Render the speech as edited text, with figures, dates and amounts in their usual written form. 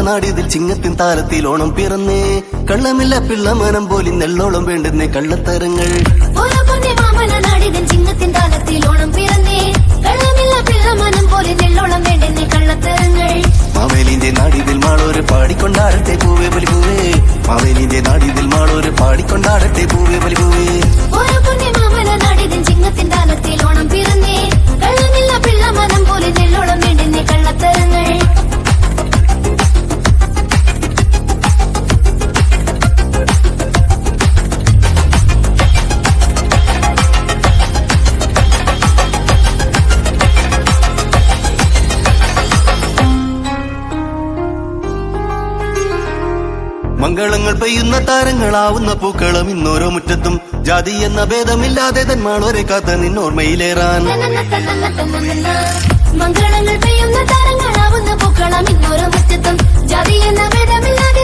നാടിതിൽ ചിങ്ങത്തിൻ താരത്തിൽ ഓണം പിറന്നേ കള്ളമില്ല പിള്ളമനം പോലി നെല്ലോളം വേണ്ടുന്നേ കള്ളത്തരങ്ങൾ ചിങ്ങത്തിൻ താലത്തിൽ ഓണം പിറന്നേ കള്ളമില്ല പിള്ളമനം പോലെ നെല്ലോളം വേണ്ടുന്നേ കള്ളത്തരങ്ങൾ മാവേലിന്റെ നാടിതിൽ മാളോര് പാടിക്കൊണ്ടാടട്ടെ പൂവേ ബലിപൂവേ മാവേലിന്റെ നാടിതിൽ മാളോര് പാടിക്കൊണ്ടാടട്ടെ പൂവേ ബലിപൂവേ നാടിതിൽ ചിങ്ങത്തിൻ താലത്തിൽ ഓണം പിറന്നേ കള്ളമില്ല പിള്ളമനം പോലെ നെല്ലോളം വേണ്ടുന്നേ കള്ളത്തരങ്ങൾ മംഗളങ്ങൾ പെയ്യുന്ന താരങ്ങളാവുന്ന പൂക്കളം ഇന്നോരോ മുറ്റത്തും ജാതി എന്ന ഭേദമില്ലാതെ തന്മാളോരെ കാത്ത നിന്നോർമ്മയിലേറാൻ മംഗളങ്ങൾ പെയ്യുന്ന താരങ്ങളാവുന്ന പൂക്കളം ഇന്നോരോ മുറ്റത്തും ജാതി എന്ന ഭേദമില്ലാതെ